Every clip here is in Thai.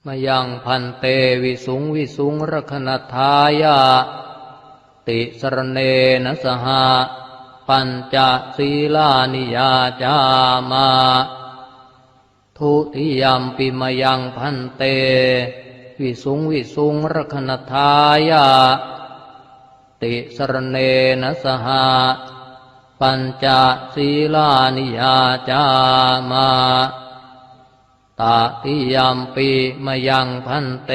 มยังพันเตวิสุงวิสุงรคณทายาติสรเนนะสหปัญจศีลานิยาจามาทุติยัมปิมยังพันเตวิสุงวิสุงรคณทายาติสรเนนะสหปัญจศีลานิยาจามาตติยัมปิมยังพันเต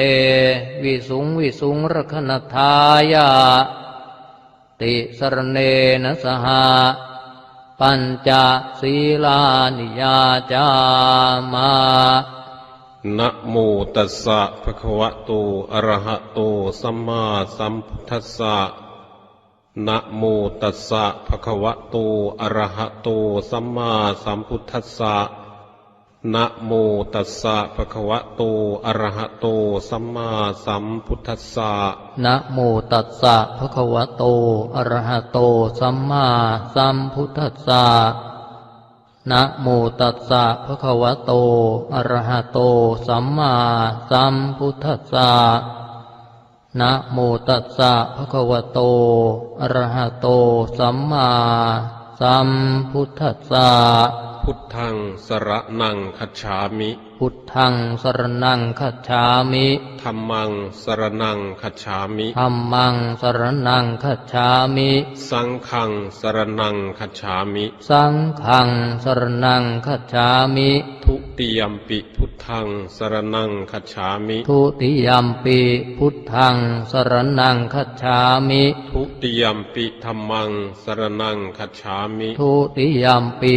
วิสุงวิสุงรคณทายาติสรเนนะสหปัญจศีลานิยาจามานะโมตัสสะภะคะวะโตอะระหะโตสัมมาสัมพุทธัสสะนะโมตัสสะภะคะวะโตอะระหะโตสัมมาสัมพุทธัสสะนะโมตัสสะภะคะวะโตอะระหะโตสัมมาสัมพุทธัสสะนะโมตัสสะภะคะวะโตอะระหะโตสัมมาสัมพุทธัสสะนะโมตัสสะภะคะวะโตอะระหะโตสัมมาสัมพุทธัสสะนะโมตัสสะภะคะวะโตอะระหะโตสัมมาสัมพุทธัสสะพุทธังสรณังคัจฉามิพุทธังสรณังคัจฉามิธัมมังสรณังคัจฉามิธัมมังสรณังคัจฉามิสังฆังสรณังคัจฉามิสังฆังสรณังคัจฉามิทุติยัมปิพุทธังสรณังคัจฉามิทุติยัมปิพุทธังสรณังคัจฉามิทุติยัมปิธัมมังสรณังคัจฉามิทุติยัมปิ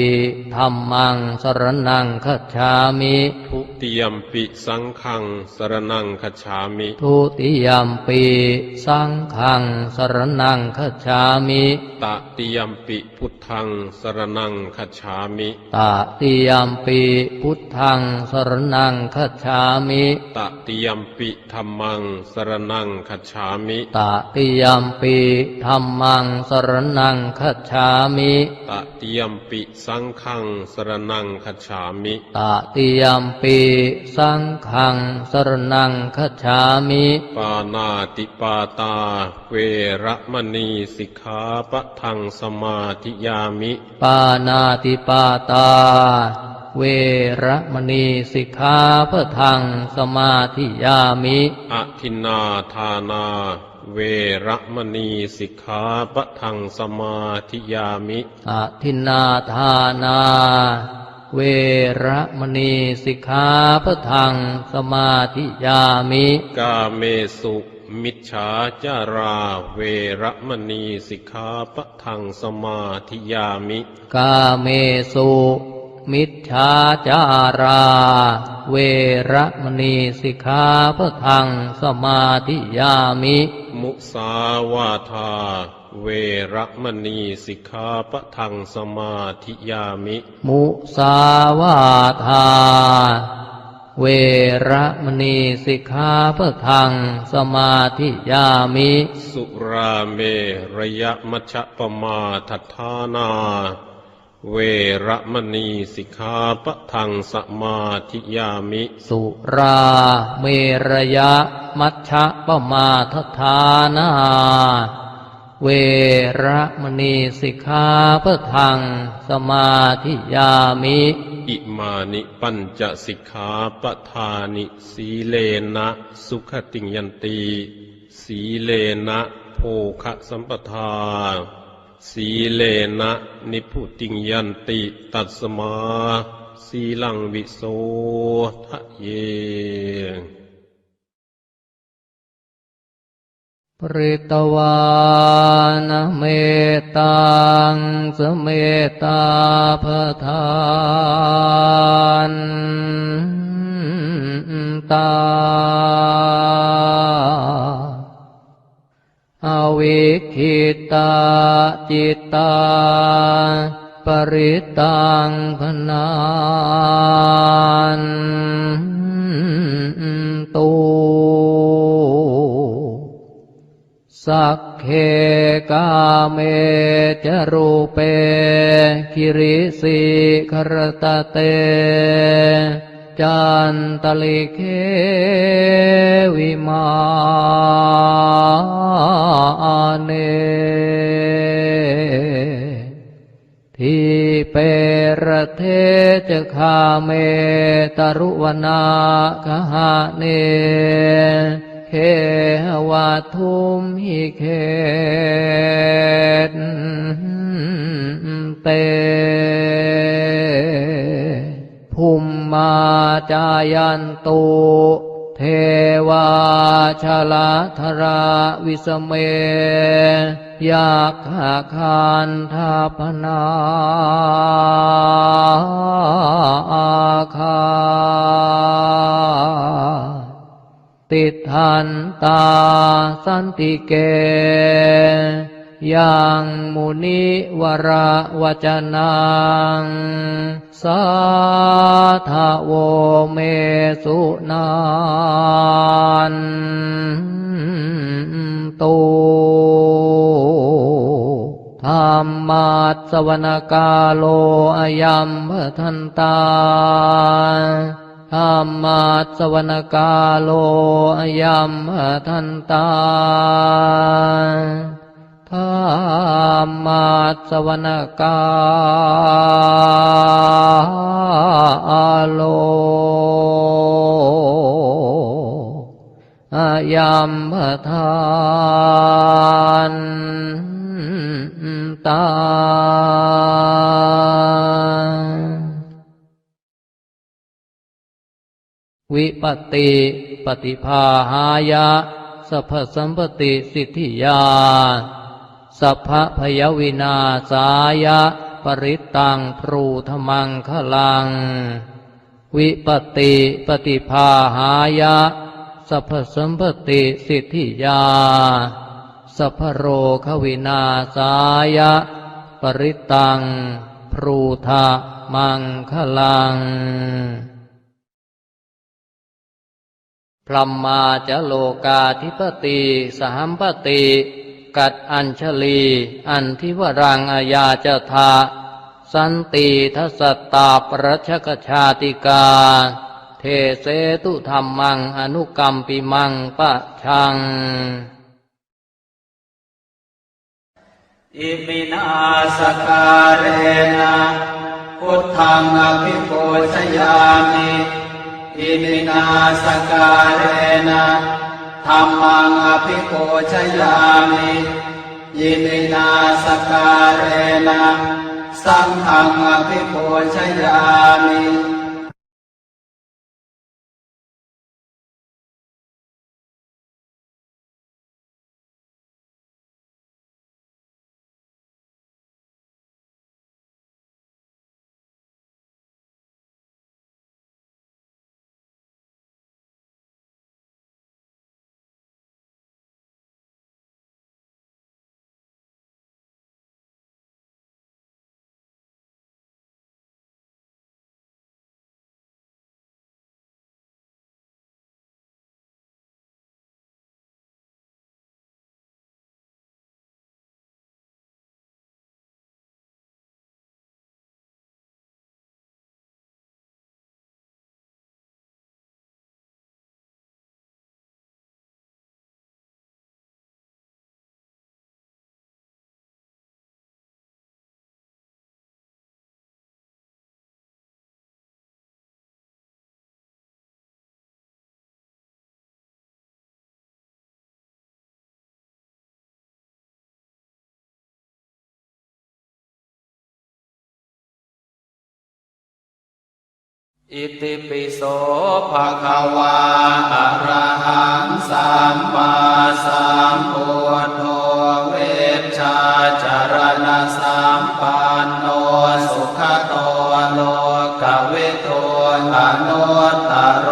ธัมมังสรณังคัจฉามิทุติยัมปิสังฆังสรณังคัจฉามิทุติยัมปิสังฆังสรณังคัจฉามิตติยัมปิพุทธังสรณังคัจฉามิตติยัมปิพุทธังสรณังคัจฉามิตติยัมปิธัมมังสรณังคัจฉามิตติยัมปิธัมมังสรณังคัจฉามิตติยัมปิสังฆังสรณังคัจฉามิตติยัมปิสังฆังสรณังคัจฉามิปานาติปาตาเวระมณีสิกขาปะทังสมาธิยามิปานาติปาตาเวระมณีสิกขาปะทังสมาธิยามิอทินนาทานาเวระมณีสิกขาปะทังสมาธิยามิอทินนาทานาเวระมณีสิกขาปะทังสมาธิยามิกาเมสุมิจฉาจาราเวระมณีสิกขาปะทังสมาธิยามิกาเมสุมิจฉาจาราเวระมณีสิกขาปะทังสมาธิยามิมุสาวาทาเวระมณีสิกขาปะทังสมาธิยามิมุสาวาทาเวระมณีสิกขาปะทังสมาธิยามิสุราเมระยะมัชฌปมาทัฏฐานาเวระมณีสิกขาปะทังสมาธิยามิสุราเมรยะมัชฌปมาทัฏฐานาเวระมณีสิกขาปะทังสมาธิยามิอิมานิปัญจสิกขาปทานิสีเลนะสุขติงยันติสีเลนะโภคสัมปทาสีเลนะนิพุติงยันติตัสมาสีลังวิโสทะเยปริตวานะเมตังสเมตาภทานตาอวิคิตาจิตตาปริตังพนานตุสักเคกาเมจรูเปคิริสิครตเตจ จันตลิเควิมาเนทิเประเทจะคาเมตรุวนาคหะเนเคหวะทุมหิเขตเตภูมิมาจายันตุเทวาชลาธราวิสเมยาขาคานทาปนาอาคาติทันตาสันติเกยังมุนิวระวจนังสาทะโวเมสุนานตุธรรมัสสวนกาโลอายัมภทันตาธรรมัสสวนกาโลอายัมภทันตาธรรมัสสวนกาโลอายัมภทันตาวิปติปฏิภาหายะสัพพสัมปติสิทธิยาสัพพพยวินาสายะปริตตังพรูธมังคลังวิปติปฏิภาหายะสัพพสัมปติสิทธิยาสัพพโรควินาสายะปริตตังพรูธมังคลังพรหมาจะโลกาธิปติสหัมปติกัดอัญชลีอันทิวรังอายาจทาสันติทัสสตาปรัชกชาติกาเทเสตุธรรมังอนุกัมปิมังปะชังอิมินาสการเรนะพุทธังอภิปูชยามิอิมินาสการเรนะธัมมังอภิปูชยามิอิมินาสการเรนะสังฆังอภิปูชยามิอิติปิโสภะคะวาอะระหังสัมมาสัมพุทโธเวชชาจารณะสัมปันโนสุขโตโลกวิทูอนุตตร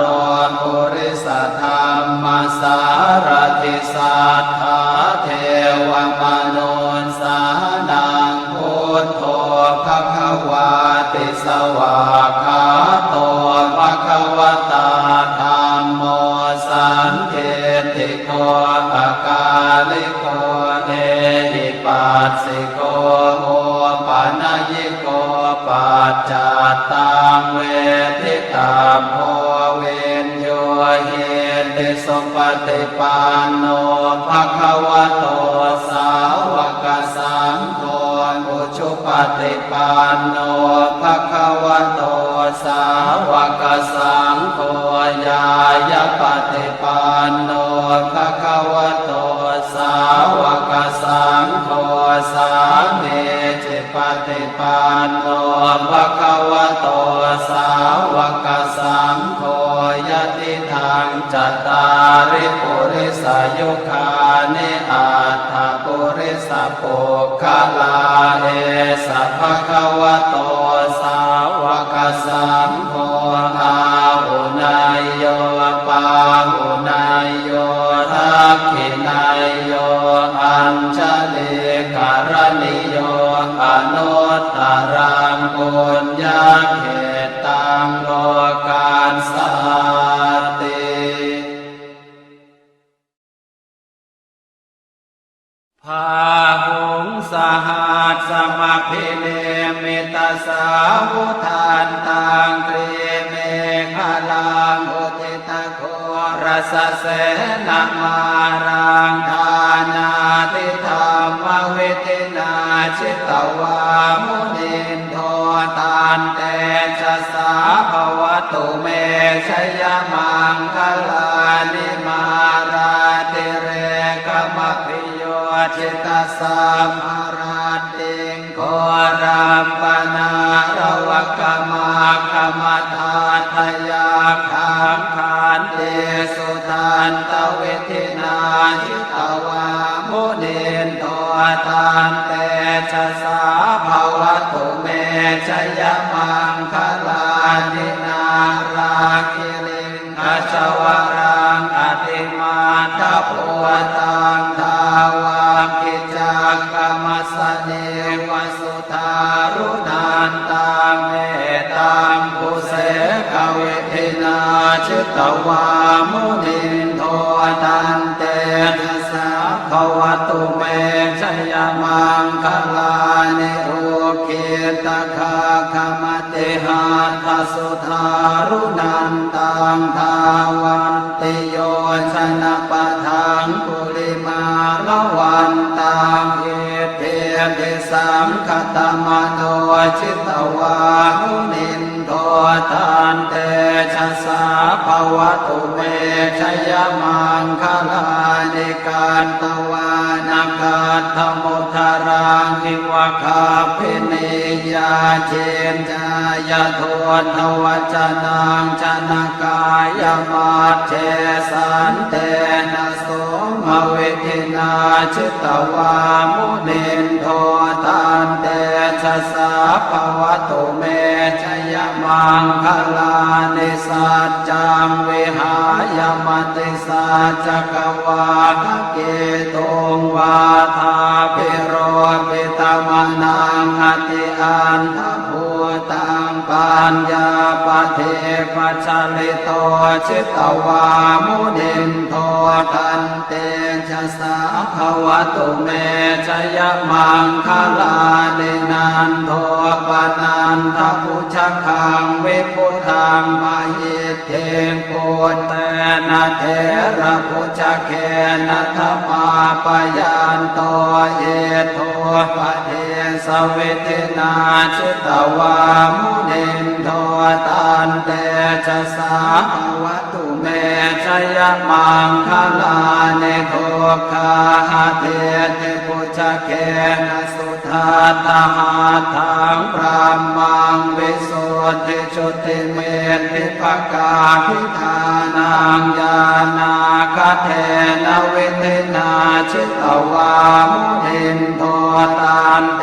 ปุริสธรรมสารถิสัทธาเทวมนุสานังพุทโธภะคะวาติสวากขาโตภะคะวตาธัมโมสันทิฏฐิโกอากาลิโก สุปฏิปันโนภะคะวะโตสาวกสังโฆอุชุปฏิปันโนภะคะวะโตสาวกสังโฆญาญาปฏิปันโนภะคะวะโตสาวกสังโฆสามีจิปฏิปันโนภะคะวะโตสาวกสังโฆยะติทังจัตตาริปุริสายุคานิอัตถปุริสปุคคลาเอสัพพะคะวะโตสาวกสังโฆอาหุนายโยปาหุนายโยทักขินายโยอัญชลิกรณิโยอนุตตรังปุญญาเขตังโลกาสัตติภาหุงสหัสสมภิเนมิตาสาวุทานตังกรีเมฆลังอุทิตโครสเสนามารังทานาติธรรมวิทินาชิตวามุนินโทตันเตชะสาภวตุเมชยมังคลานิมาราติเรกมพิโยจิตสัมภาราติงโครัมปนาระวะกมาคมทาทยาคังขันเตสุทันตเวทินาหิตวามุนินโทตันเตชะสาภวตุเมชยมังคลานินาราคิริงขจวรังอติมาทะโพตังทาวากิจักกมสเนวสุทารุนันตังเมตังภูเสกเวทินาชิตวามุนินโทตันเตชะสาภวตุเมชยมังคลานิโอเกตคาคมติหาทสุทารุนันตังทาวันติโยชนะปะทังกุลิมาละวันตังเอเทติสังคตมโนชิตวามุนินโทตันเตชะสาภวตุเมชยมังคลานิการตวานาคาธมุทารังหิวะคาภินิยาเจนจายโททวัจนังชนะกายมาเทสันเตนะโสมเวทินาชิตวามุนินโทตันเตชะสาภวตุเมชยมังคลานิสัจจังวิหายมติสัจจกวาทเกตุงวาทาภิโรปิตมนังอติอันทภูตังปัญญาปเทปัจจลิโตชิตวามุนินโทตันเตชะสาภวตุเมชยมังคลานินันโทปนันทพุชคังวิพุทังมหิเทงโกเตนะเทระพุชเกนะธรรมาปยันโตเยโทปเทสเวทินาชิตวามุนินโทตันเตชะสาภวตุเมชยมังคลานิโทคาหะเทติพุชเกนะสุทัตตหาทังพระมังวิสุทธิจุติเมติภกาภิธานังญาณาคเทนะเวทินาชิตวามุนินโทตันเต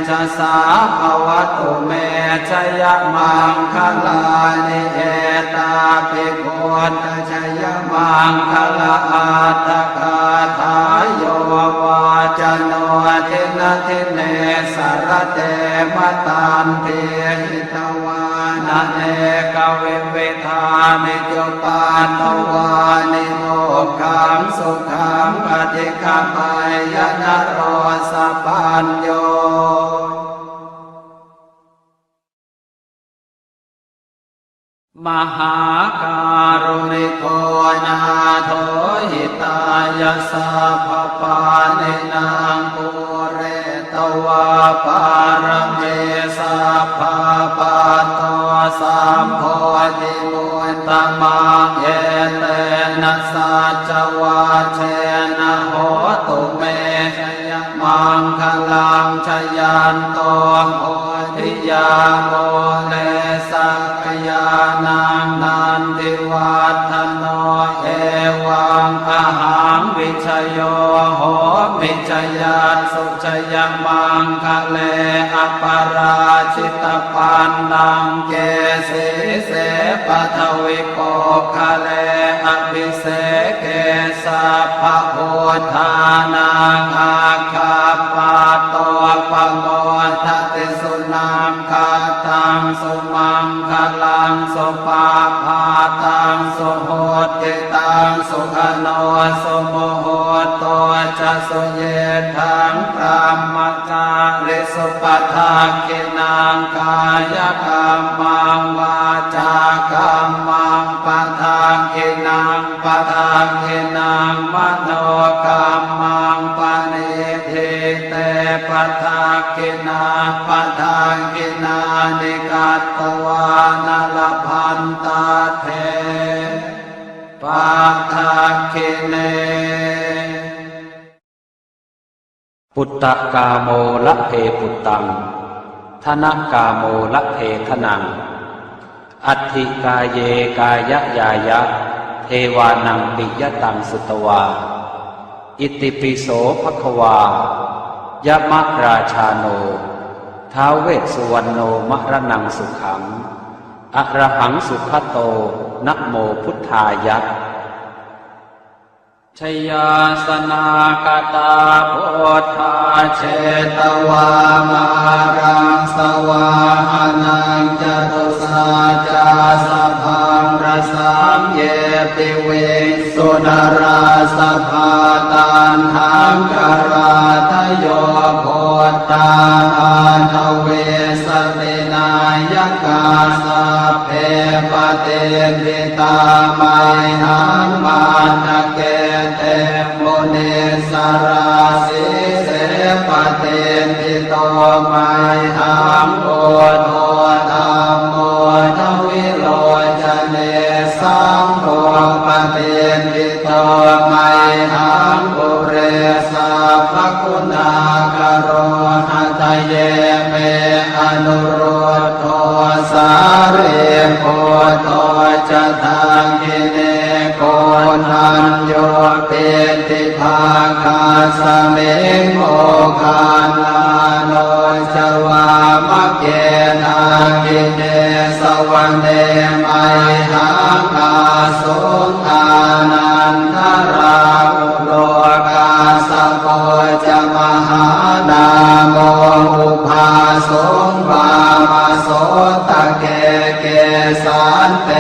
ชะสาภวตุเมชยมังคลานิเอตาภิกขุตชยมังคลาอัตถคาทายโยววาจโนทินะทิเนสรเตมตันเทหิตวานะเนกเวเวทานิจุปาทวานิโมขังสุขังอธิคามายนะโรสปัญโยมหาการุณิโกนาถ สาภปานินางปุเรตวาปารเมสาภาปาโตสัมโพธิมุตตมังเอเตนะสัจวาเชนะโหตุเมมังคลังชยันโตโพธิยาโมเลสักยานังนันติวัฒโนเอวังอาหังวิชโยโหมิชยาสุชยมังคะเลอปราชิตปันนังเกสีเสปทวิโกคะเลอภิเสเกสัพพะโพธานังอาคาปาโตปโมทติสุนังคาตังสุมังคลังสุปาภาตังสุโหติตังสุขโนสุโมโหโตจะสุเยทังพรหมจาริสุปทาคินังกายกรรมังวาจากรรมังปทาคินังปทาคินังมโนกรรมังปณิทิเตปทาคินาปทาคินานิกัตตวานลพันตาเทปทาคิเนปุตตะกาโมละเพปุตตังธนกาโมละเพธนังอัตถิกายเยกายยายะเทวานังปิยตังสุตวาอิติปิโสภควายะมะราชาโนท้าวเวสสุวรรณโนมรณังสุขังอะระหังสุขโตนะโมพุทธายะชยาสนากตาโพธาเชตวามารังสวาหานังจตุสาจาสพังรสามเยปิเวสุนราสภาตันหังกราทโยโพธาอาทเวสตินายกาสัพเพปเตติตามัยหังมาตะเกเตโมเนสราสิเสปเตติโตมัยหังโอโทธัมโมทวิโรจเนสังโฆปเตติโตมัยหังปุเรสัพพคุณากโรหัตเยเมอนุโรโทสาเรโพโตจะทังกิเนโกนัญโยเปติภาคาสเมงโมคาลาโนจวามะเกนากิเนสวรรเนมัยหังอาสุขานันทราอุโลกาสโกจะมหานาโมอุภาสงวามาโสตะเกเกสันเต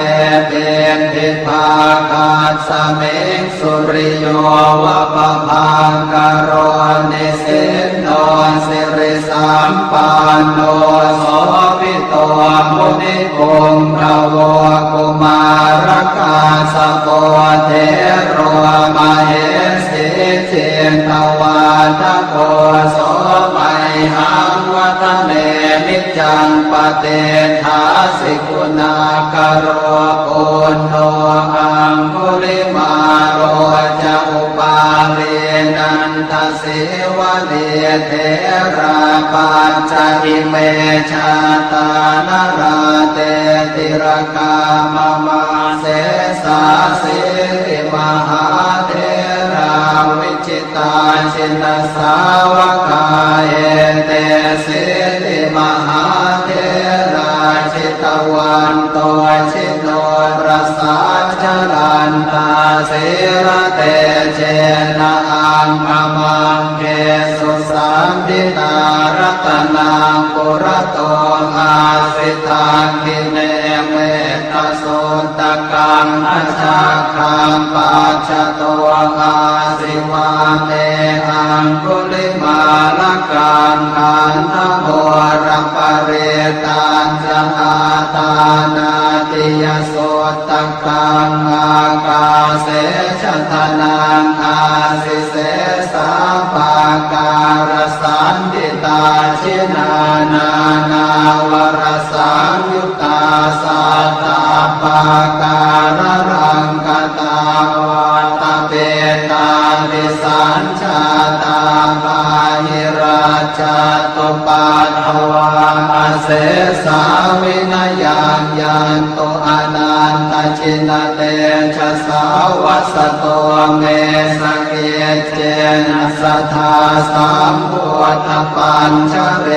เป็นทิภาคาสเมงสุริโยวะปะพังกโรนิสินโนสิริสัมปันโนโสภิโตมุนิพงภวกุมารกาสโปเทโรมเหสิเจนตวาทโกโสมัยหังวัฒเนนิจังปเตถาสิกุณากโรโกนโนอังคุลิมาโรจะอุปาเรนันทสิวะเนเทราปัญจอิเมชาตานราเตติรกามมาเสสาสิริมหาเทราวิจิตาชินสาวกาเอเตสิริมหาเทราชิตวันโตชิโนรสาชลันตาเสระเตเจนะอังคมังเกสุสัมพิตารัตนังปุระโตอาสิตังกิเนเมตโสตกังอาชาคังปัจจโตอาสิวาเมอังคุลิมาลกันขันธโมรัปเรตัญจอาตานาติยโสตกังอากา เสชะทนังอาสิเสสาปาการสันติตาชินานา นาวรสังยุตตาสัตตาปาการรังกตาวาตาเปตาติสัญชาตาปาหิราชตุปัฏฐวาเสสาวินยังยันตุอนันตชินเตชะสาวัสโตเมสเกเจนะสัทธาสัมพุทธปัญชเร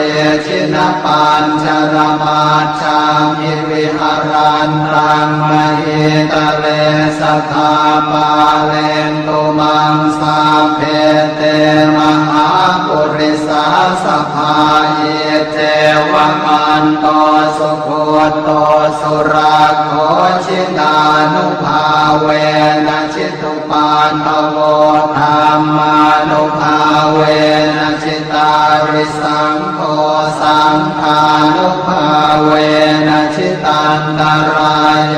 ชินปัญชรมาชามิวิหารันตังมหิตะเลสัทธาปาเลนตุมังสาเพเตมหาปุริสาสภาเยเจวะมันโตสุโคโตสุราโคชินานุภาเวนะชิตุปาทโวธรรมานุภาเวนะชิตาริสังโฆสังฆานุภาเวนะชิตันตรายโย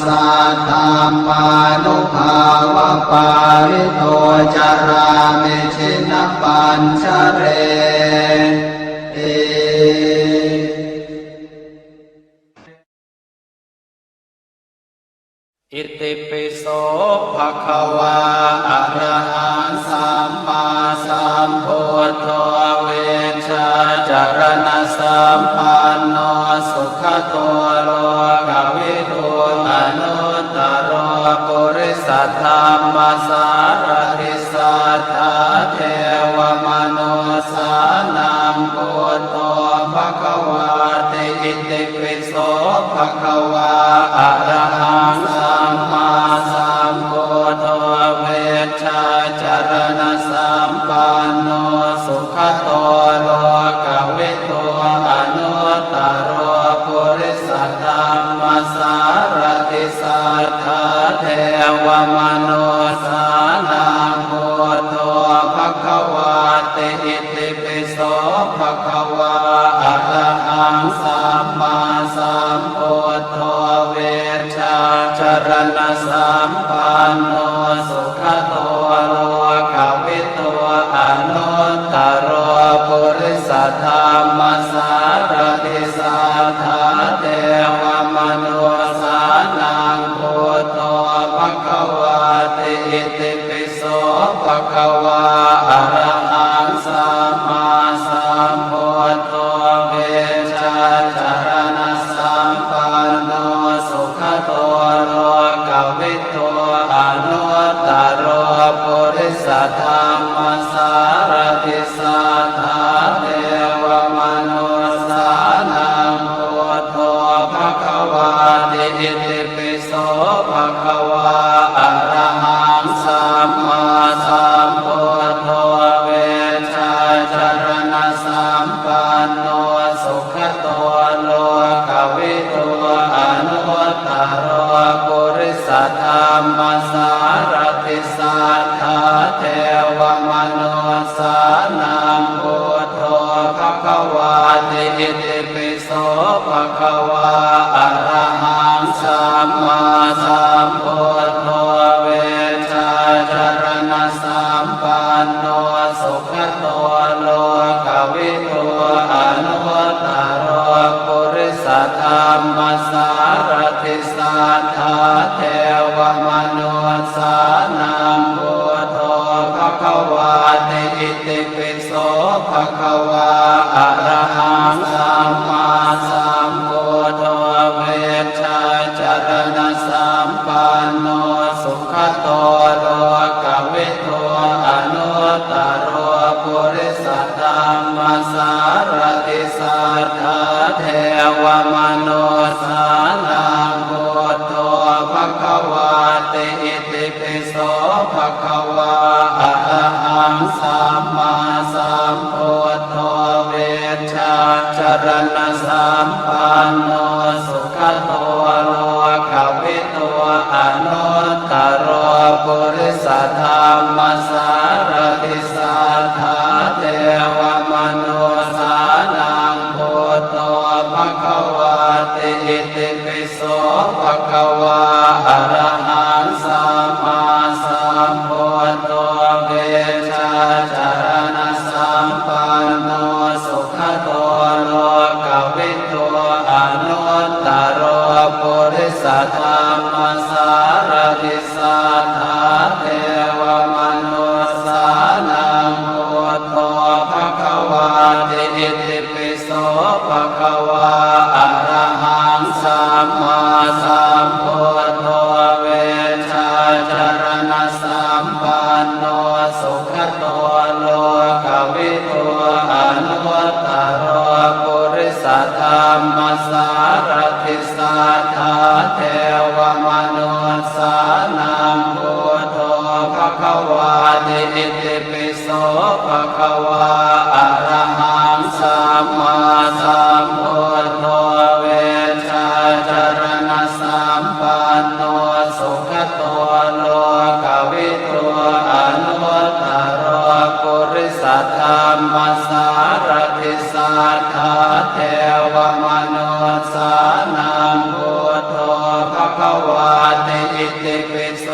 สัทธามานุภาวะปาริโตจารามิชินปัญชเรอิติปิโสภะคะวาอะระหังสัมมาสัมพุทโธเวชาจารณะสัมปันโนสุขโตโลกวิทูอนุตตรปุริสธรรมสารติสัทธาเทวมนุสานังพุทโธภะคะวาติอิติปิโสภะคะวาอะระหังสัมมาสัมพุทโธเวชาจารณะสัมปันโนสุขโตโลกวิทูอนุตตรปุริสธรรมสารติสัทธาเทวมนุสานังพุทโธภะคะวาติอิติปิโสภะคะวาอะระหังสัมมาสัมพุทโธเวชาจารณะสัมปันโนสุขโตโลกวิทูอนุตตรปุริสธรรมสารติสัทธาเทวมนุสานังพุทโธภะคะวาติอิติปิโสภะคะวาอะระหังสัมมาสัมพุทโธเวชาจารณะสัมปันโนสุขโตโลกวิทูอนุตตรปุริสธรรมสารติสัทธาเทวมนุสานังพุทโธภะคะวาติอิติปิโสภะคะวาอะระหังสัมมาสัมพุทโธเวชาจารณะสัมปันโนสุขโตโลกวิทูอนุตตรปุริสธรรมสารติสัทธาเทวมนุสานังพุทโธภะคะวาติอิติปิโสภะคะวาอะระหังสัมมาสัมพุทโธเวชาจารณะสัมปันโนสุขโตโลกวิทูอนุตตรปุริสธรรมสารติสัทธาเทวมนุสานังพุทโธภะคะวาติอิติปิโสภะคะวาอะระหังสัมมาสัมพุทโธเวชาจารณะสัมปันโนสุขโตโลกวิทูอนุตตรปุริสธรรมสารติสัทธาเทวมนุสานังพุทโธภะคะวาติอิติปิโสภะคะวาอะระหังสัมมาสัมพุทโธเวชาจารณะสัมปันโนสุขโตโลกวิทูอนุตตรปุริสธรรมสารติสัทธาเทวมนุสานังพุทโธภะคะวาติอิติปิโสภะคะวาอะระหังสัมมา จารณสัมปันโนสุขโตโลกวิทูอนุตตรปุริสธรรมสารทิสัทธาเทวมนุสสานังพุทโธภควาติอิติปิโสภควาอะระหังสัมมาสัมพุทโธเวชาจารณสัมปันโนสุขโตโลกวิทูอนุตตรปุริสธรรมสารทิสัทธาเทวมนุสสานังพุทโธภควาติอิติปิโส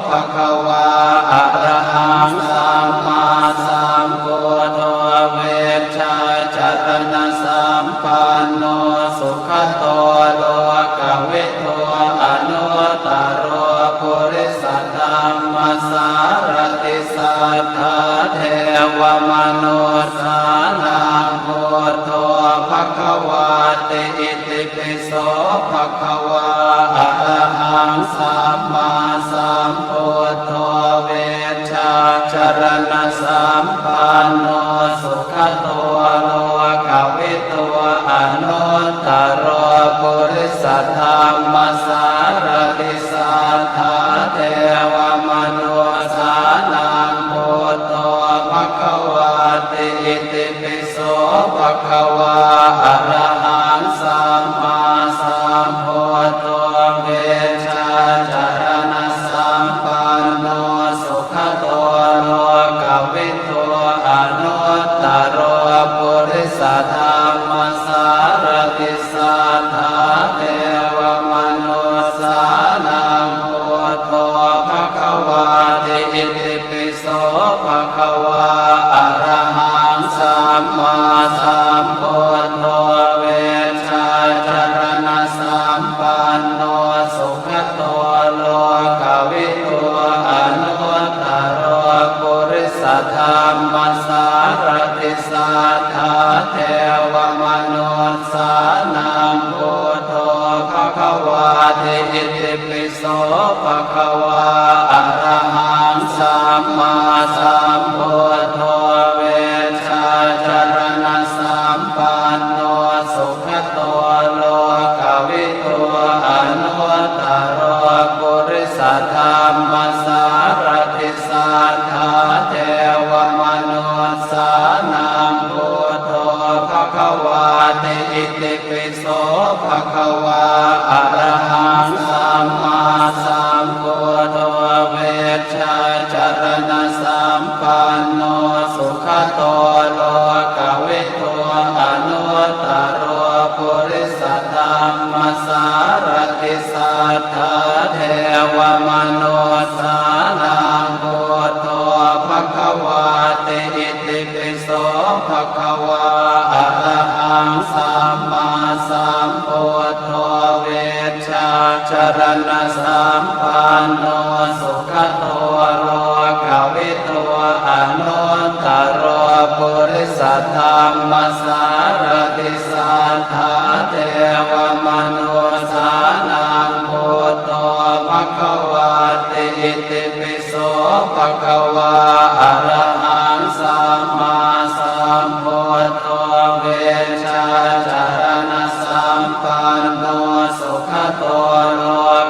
ภควาอะระหังสัมมาสัมพุทโธเวชาจารณสัมปันโนสุขโตโลกวิทูอนุตตรปุริสธรรมสารติสัทธาเทวมนุสสานังพุทโธภควาติอิติปิโสภควาอะระหังสัมมาสัมพุทโธเวชาจารณสัมปันโนสุขโตโลกวิทูอนุตตรปุริสธรรมสารติสัทธาเทวมนุสสานังพุทโธภควาติอิติปิโสภควาอะระหังสัมมาสัมพุทโธเวชาจารณสัมปันโนสุขโตโลกวิทูอนุตตรปุริสธรรมสารติสัทธาเทวมนุสสานังพุทโธภควาติอิติปิโสภควาอะระหังสัมมาสัมพุทโธเวชาจารณสัมปันโนสุขโตโลกวิทูอนุตตรปุริสธรรมสารติสัทธาเทวมนุสสานังพุทโธภควาติอิติปิโสภควาอะระหังสัมมาสัมพุทโธเวชาจารณสัมปันโนสุขโตโลกวิทูอนุตตรปุริสธรรมสารติสัทธาเทวมนุสสานังพุทโธภควาติอิติปิโสภควาอะระหังสัมมาสัมพุทโธเวชาจารณสัมปันโนสุขโตโลกวิทูอนุตตรปุริสธรรมสารติสัทธาเทวมนุสสานังพุทโธภควาติอิติปิโสภควาอะระหังสัมมาสัมพุทโธเวชาจารณสัมปันโนสุขโตโลกวิทูอนุตตรปุริสธรรมสารติสัทธาเทวมนุสสานังพุทโธภควาติอิติปิโสภควาอะระหังสัมมาสัมพุทโธเวชาจารณสัมปันโนสุขโตโล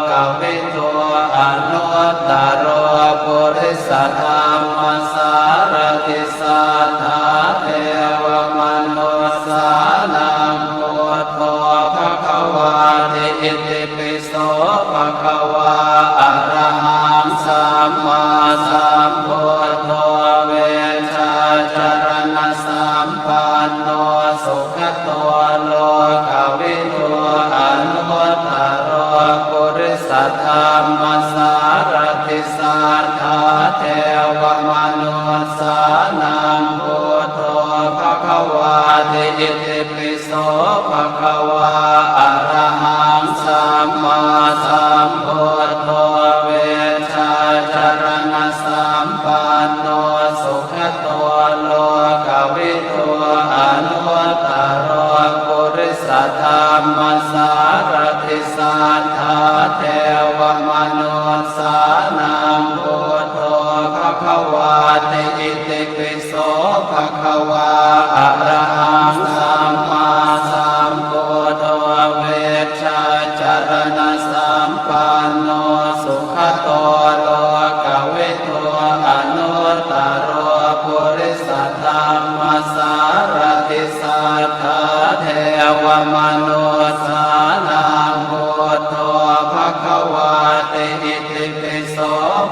กวิทูอนุตตรปุริสธรรมสารติสัทธาเทวมนุสสานังพุทโธภควาติอิติปิโสภควาอะระหังสัมมาสัมพุทโธเวชาจาร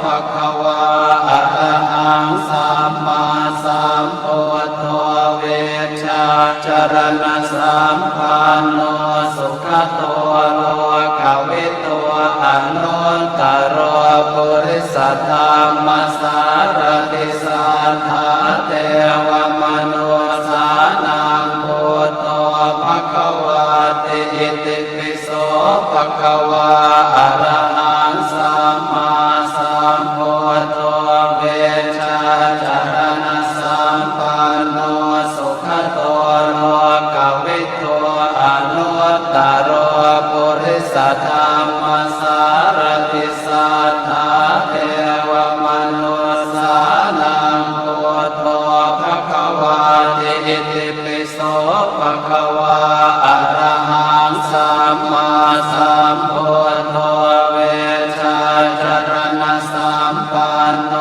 ภะคะวาอะระหังสัมมาสัมพุทโธเวชชาจารณะสัมปันโนสุขโตโลกวิทูอนุตตรปุริสธรรมสารติสัทธาเทวมนุสานังพุทโธภะคะวาติอิติปิโสภะคะวาอะระหังสัมมาสัมพุทโธเวชชาจารณะสัมปันโนสุขโตโลกวิทูอนุตตรปุริสธรรมสารติสัทธาเทวมนุสานังพุทโธภะคะวาติอิติปิโสภะคะวาอะระหังสัมมาสัมพุทโธเวชชาจารณะสัมปันโน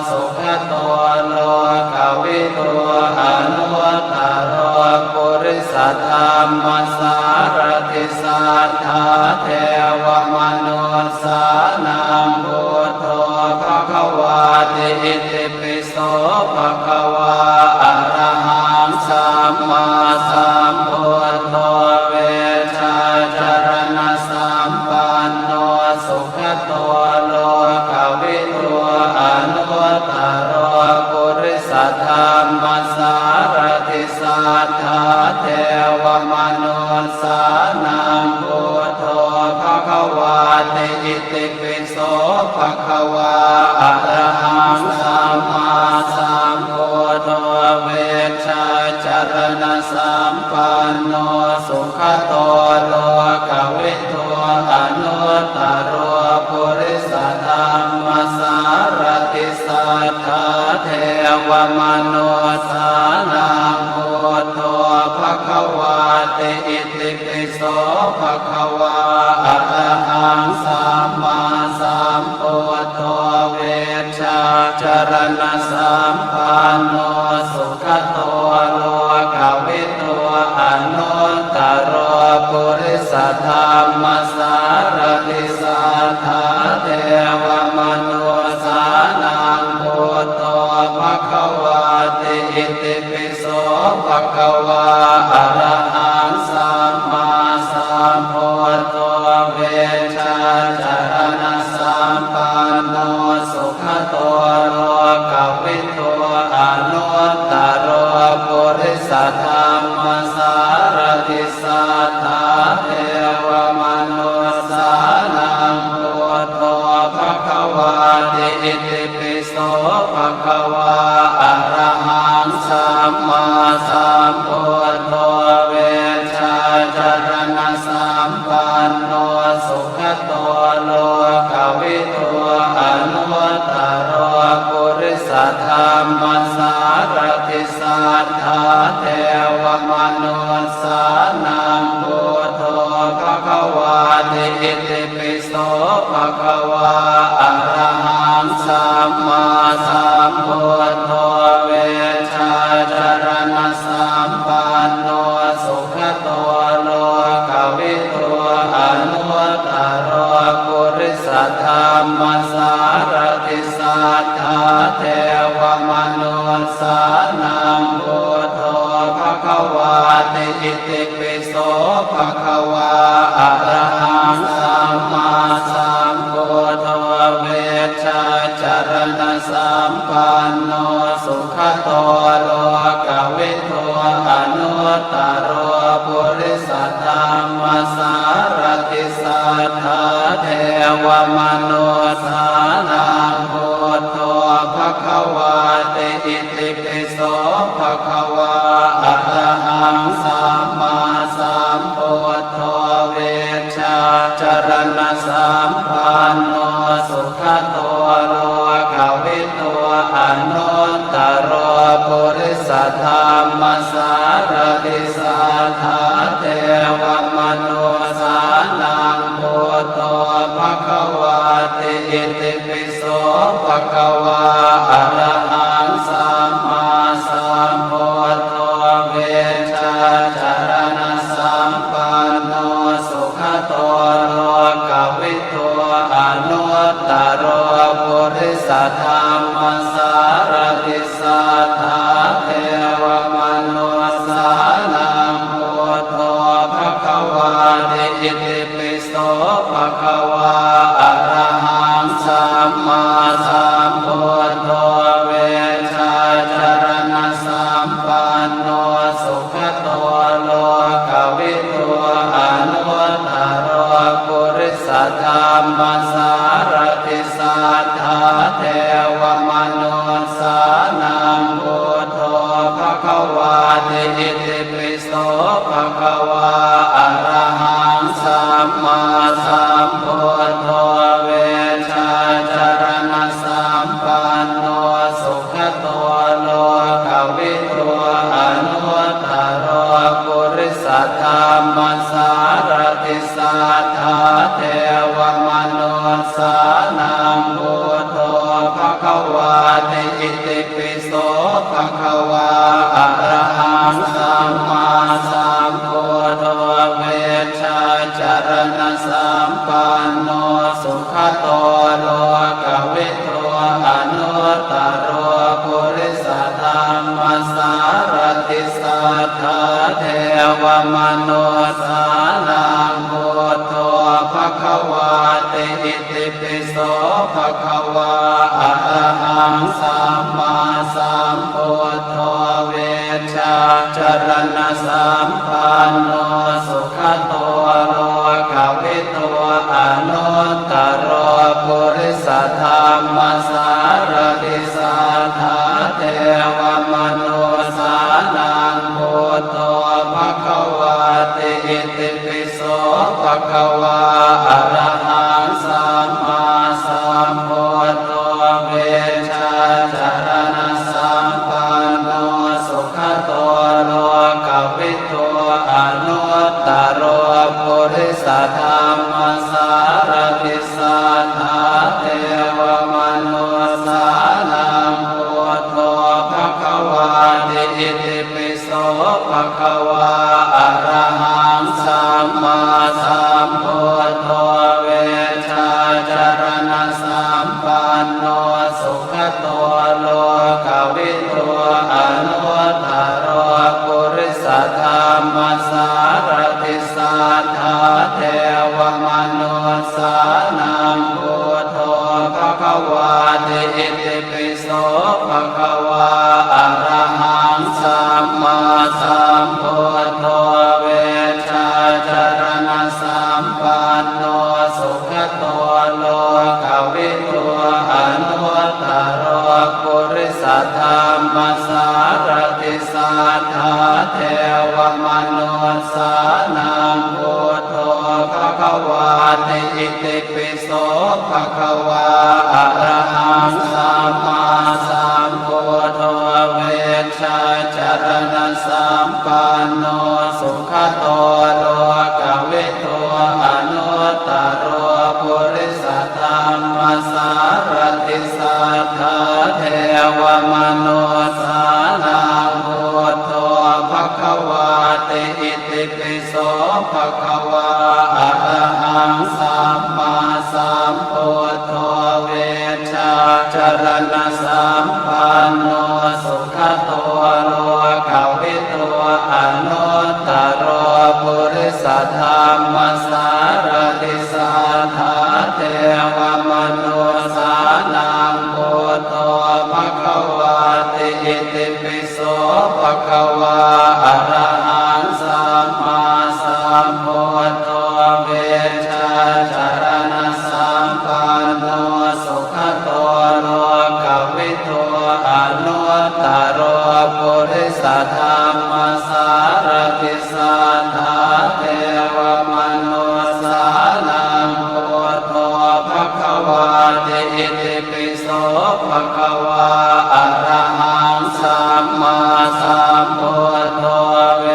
สุขโตโลกวิทูอนุตตรปุริสธรรมสารติสัทธาเทวมนุสานังพุทโธภะคะวาติอิติปิโสภะคะวาอะระหังสัมมาสัมพุทโธเวชชาจารณะสัมปันโนสุขโตโลกวิทูอนุตตรปุริสธรรมสารติสัทธาเทวมนุสานังพุทโธภะคะวาติอิติปิโสภะคะวาอะระหังสัมมาสัมพุทโธเวชชาจารณะสัมปันโนสุขโตโลกวิทูอนุตตรปุริสธรรมสารติสัทธาเทวมนุสานังพุทโธภะคะวาติอิติปิโสภะคะวาอะระหังสัมมาสัมพุทโธเวชชาจารณะสัมปันโนสุขโตโลกวิทูอนุตตรปุริสธรรมสารติสัทธาเทวมนุสานังพุทโธภะคะวาติอิติปิโสภะคะวาอะระหังสัมมาสัมพุทโธเวชชาจารณะสัมปันโนสุขโตโลกวิทูอนุตตรปุริสธรรมสารติสัทธาเทวมนุสานังพุทโธภะคะวาติอิติปิโสภะคะวาอะระหังสัมมาสัมพุทโธเวชชาจารณะสัมปันโนสุขโตโลกวิทูอนุตตรปุริสธรรมสารติสัทธาเทวมนุสานังพุทโธภะคะวาติอิติปิโสภะคะวาอะระหังสัมมาสัมพุทโธเวชชาจารณะสัมปันโนสุขโตโลกวิทูอนุตตรปุริสธรรมสารติสัทธาเทวมนุสานังพุทโธภะคะวาติอิติปิโสภะคะวาอะระหังสัมมาสัมพุทโธเวชชาจารณะสัมปันโนสุขโตโลกวิทูอนุตตรปุริสธรรมสารติสัทธาเทวมนุสานังพุทโธภะคะวาติอิติปิโสภะคะวาอะระหังสัมมาสัมพุทโธเวชชาจารณะสัมปันโนสุขโตโลกวิทูอนุตตรปุริสธรรมสารติสัทธาเทวมนุสานังพุทโธภะคะวาติอิติปิโสภะคะวาอะระหังสัมมาสัมพุทโธเวชชาจารณะสัมปันโนสุขโตโลกวิทูอนุตตรปุ สัทธัมมัสสารติสัทธาเทวมนุสสานังพุทโธภควาติอิติปิโสภควาอะระหังสัมมาสัมพุทโธเวชาจารณะสัมปันโนสุขโตโลกวิทูอนุตตรปุริสธรรมสารติสัทธาเทวมนุสสานังพุทโธภควาติอิติปิโสภควาอะระหังสัมมาสัมพุทโธเวชาจารณะสัมปันโนสุขโตโลกวิทูอนุตตรปุริสธรรมสารติสัทธาเทวมนุสสานังพุทโธภควาติอิติปิโสภควาอะระหังสัมมาสัมพุทโธเวชาจารณะสัมปันโนสุขโตโลกวิทูอนุตตรปุริสธรรมสารติสัทธาเทวมนุสสานังพุทโธภควาติอิติปิโสภควาอะระหังสัมมาสัมพุทโธเวชาจารณะสัมปันโนสุขโตโลกวิทูอนุตตรปุริสธรรมสารติสัทธาเทวมนุสสานังพุทโธภควาติอิติปิโสภควาอะระหังสัมมาสัมพุทโธเวชาจารณะสัมปันโนสุขโตโลกวิทูอนุตตรปุริสธรรมสารติสัทธาเทวมนุสสานังพุทโธภควาติอิติปิโสภควาอะระหังสัมมาสัมพุทโธเวชาจารณะสัมปันโนสุขโตโลกวิทูอนุตตรปุริสธรรมสารติสัทธาเทวมนุสสานังพุทโธภควาติอิติปิโสภควาอะระหังสัมมาสัมพุทโธเวชาจารณะสัมปันโนสุขโตโลกวิทูอนุตตรปุริสธรรมสารติสัทธาเทวมนุสสานังพุทโธภควาติอิติปิโสภควาอะระหังสัมมาสัมพุทโธเวชาจารณะสัมปันโนสุขโตโลกวิทูอนุตตรปุริสธรรมสารติสัทธาเทวมนุสสานังพุทโธภควาติอิติปิโสภควาอะระหังสัมมาสัมพุทโธเวชาจารณะสัมปันโนสุขโตโลกวิทูอนุตตรปุริสธรรมสารติสัทธาเทวมนุสสานังพุทโธภควาติอิติปิโสภควาอะระหังสัมมาสัมพุทโธเวชาจารณะสัมปันโนสุขโตโลกวิทูอนุตตรปุริสธรรมสารติสัทธาเทวมนุสสานังพุทโธภควาติอิติปิโสภควาอะระหังสัมมาสัมพุทโธเว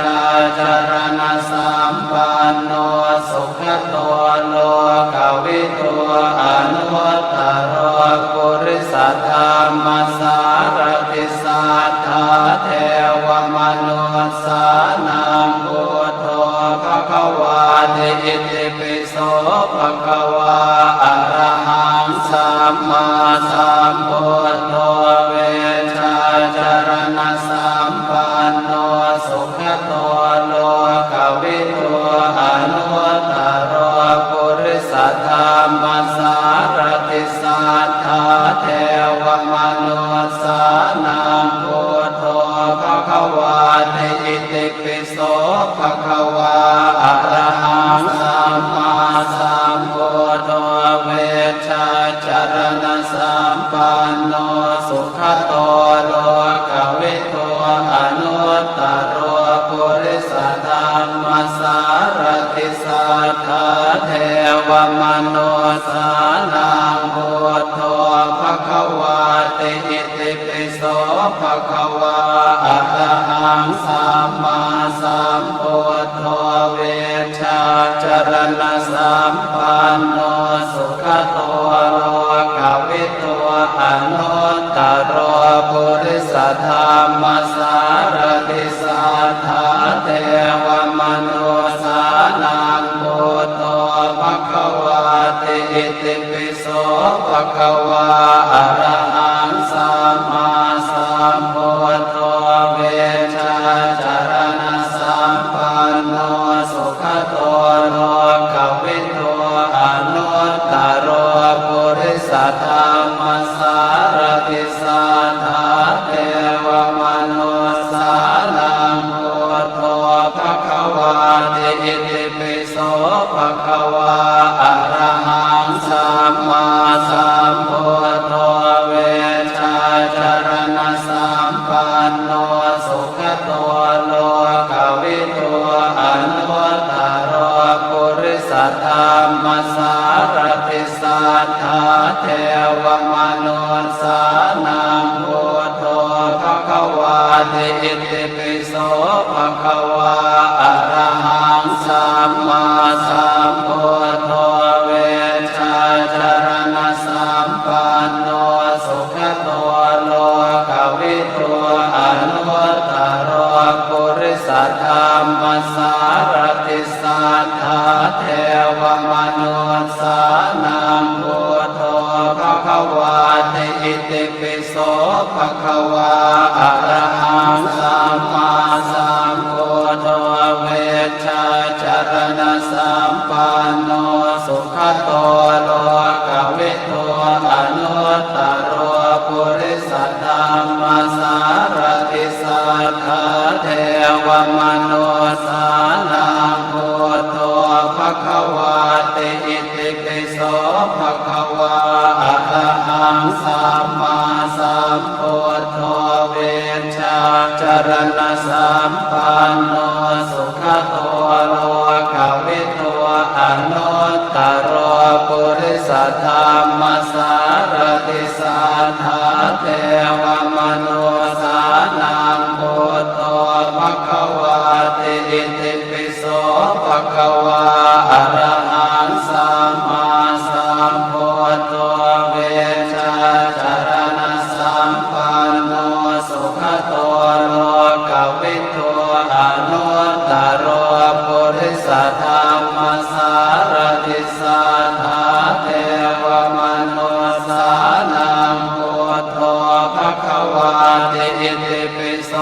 ชาจารณะสัมปันโนสุขโตโลกวิทูอนุตตรปุริสธรรมสารติสัทธาเทวมนุสสานังพุทโธภควาติอิติปิโสภควาอะระหังสัม มมาสัมพุทโธเวชาจารณะสัมปันโนสุขโตโลกวิทูอนุตตรปุริสธรรมสารติสัทธาเทวมนุสานังพุทโธภควาติอิติปิโสภควาอะระหังสัมมาสัมพุทโธเวชาจารณะสัมปันโนสุขโตโลกวิทูอนุตตรปุริสธรรมสารติสัทธาเทวมนุสานังพุทโธภควาติอิติปิโสภควาอะระหังสัมมาสัมพุทโธเวชาจารณะสัมปันโนสุขโตโลกวิทูอนุตตรปุริสธรรมสารติสัทธาเทวมนุสานังพุทโธภควาติอิติปิโสภควาอะระหังสัมมาสัมพุทโธเวชาจารณะสัมปันโนสุขโตโลกวิทูอนุตตรปุริสธรรมสารติสัทธาเทวมนุสานังพุทโธภควาติอิติปิโสภควาอะระหังสัมมาสัมพุทโธเวชาจารณะสัมปันโนสุขโตโลกวิทูอนุตตรปุริสธรรมสารติสัทธาเทวมนุสานังพุทโธภควาติอิติปิโสภควาอะระหังสัมมาสัมพุทโธเวชาจารณะสัมปันโนสุขโตโลกวิทูอนุตตรปุริสธรรมสารติสัทธาเทวมนุสานังพุทโธภควาติอิติปิโสภควาอะระหังสัมมาสัมพุทโธเวชาจารณะสัมปันโนสุขโตโลกวิทูอนุตตรปุริสธรรมสารติสัทธาเทวมนุสานังพุทโธภควาติอิติปิโสภควาอะระหังสัมมาสัมพุทโธเวชาจารณะสัมปันโนสุขโตโลกวิทูอนุตตรปุริสธรรมสารติสัทธาเทวมนุสานังพุทโธภควาติอิติปิโสภควาอะระหังสัมมาสัมพุทโธเวชาจารณะสัมปันโนสุขโตโลกวิทูอนุตตรปุริสธรรมสารติสัทธาเทวมนุสานังพุทโธภควาติอิติปิโส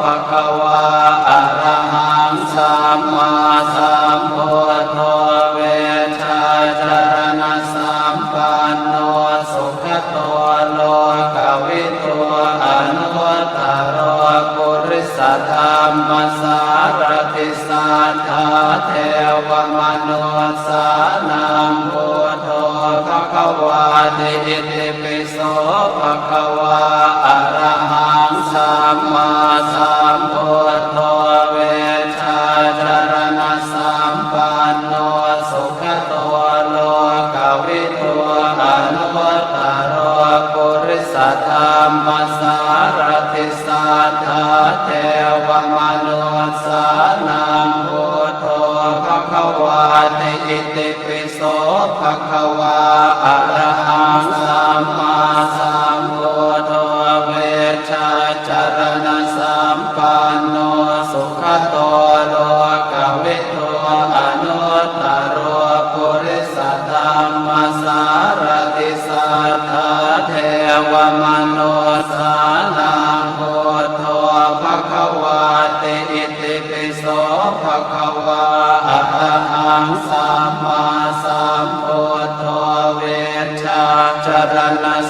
ภควาอะระหังสัมมาสัมพุทโธเวชาจารณะสัมปันโนสุขโตโลกวิทูอนุตตรปุริสธรรมสารติสัทธาเทวมนุสานังพุทโธภควาติอิติปิโสภควาอะระหังสัมมาสัมพุทโธเวชาจารณะสัมปันโนสุขโตโลกวิทูอนุตตรปุริสธรรมสารติสัทธาเทวมนุสานังพุทโธภควาติอิติปิโสภควาอะระหังสัมมาสัมพุทโธ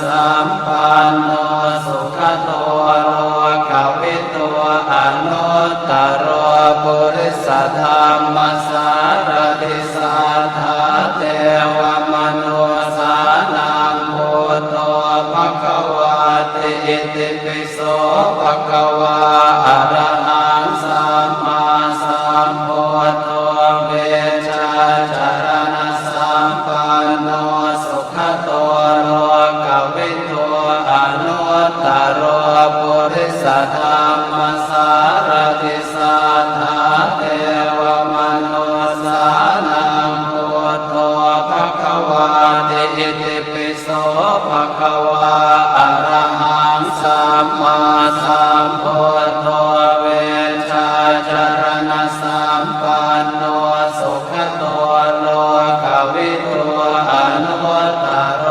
สัมปันโนสุขโตโลกวิทูอนุตตรปุริสธรรมสารติสัทธาเทวมนุสานังพุทโธภควาติอิติปิโสภควาอะระหังสัมมาสัมพุทโธเวชาจารณะสัมปันโนสุขโตโลกวิทูอนุตตรปุริสธรรมสารติสัทธาเทวมนุสานังพุทโธภควาติอิติปิโสภควาอะระหังสัมมาสัมพุทโธเวชาจารณะสัมปันโนสุขโตโลกวิทูอนุตตร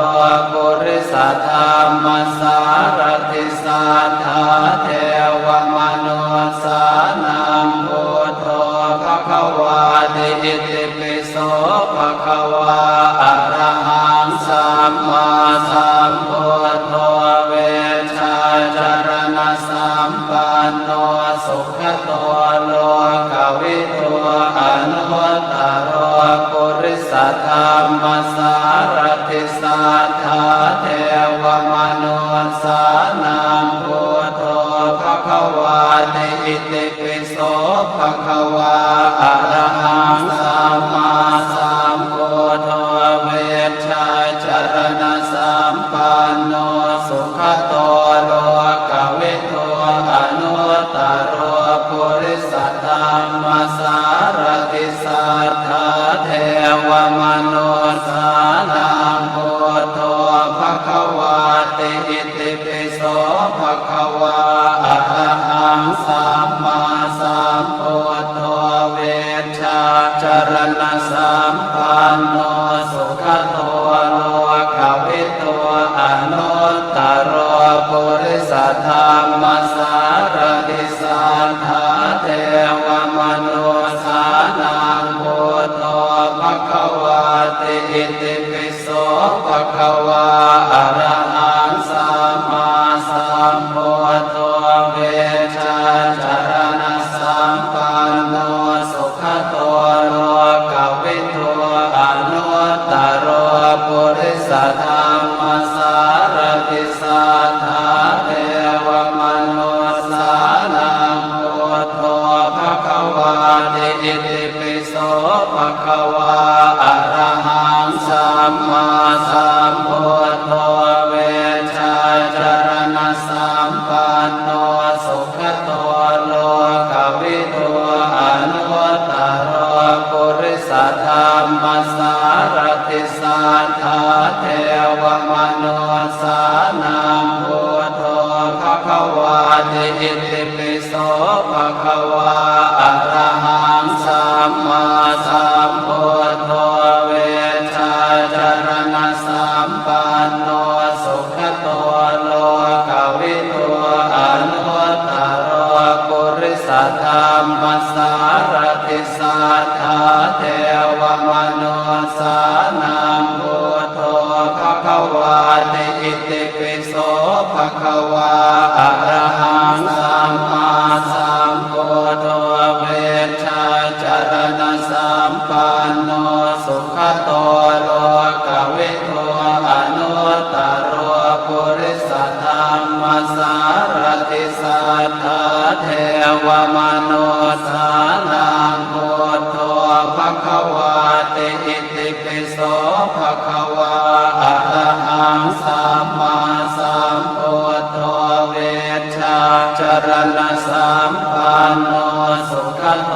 ปุริสธรรมสารติสัทธาเทวมนุสานังพุทโธภควาติอิติปิโสภควาอะระหังสัมมาสัมพุทโธเวชาจารณะสัมปันโนสุขโตโลกวิทูอนุตตรปุริสธรรมสารติสัทธาเทวมนุสานังพุทโธภควาติอิติปิโสภควาอะระหังสัมมาสัมพุทโธเวชาจารณะสัมปันโนสุขโตโลกวิทูอนุตตรปุริสธรรมสารติสัทธาเทวมนุสานังพุทโธภควาติอิติปิโสภควาอะระหังสัมมาสัมพุทโธเวชาจารณะสัมปันโนสุขโตโลกวิทูอนุตตรปุริสธรรมสารติสัทธาเทวมนุสานังพุทโธภควาติอิติปิโสภควาอะระหังสัมมาสัมพุทโธเวชาจารณะสัมปันโนสุขโตโลกวิทูอนุตตรปุริสธรรมสารติสัทธาเทวมนุสานังพุทโธภควาติอิติปิโสภควาอะระหังสัมมาสัมพุทโธเวชาจารณะสัมปันโนสุขโตโลกวิทูอนุตตรปุริสธรรมสารติสัทธาเทวมนุสานังพุทโธภควาติอิติปิโสภควาอะระหังสัมมาสัมพุทโธเวชาจารณะสัมปันโนสุขโตโลกวิทูอนุตตรปุริสธรรมสารติสัทธาเทวมนุสานังพุทโธภควาติอิติปิโสภควาอะระหังสัมมาสัมพุทโธเวชาจารณะสัมปันโนสุขโตโลกวิทูอนุตตรปุริสธรรมสารติสัทธาเทวมนุสานังพุทโธภควาติอิติปิโสภควาอะระหังสัมมาสัมพุทโธเวชาจารณะสัมปันโนสุขโต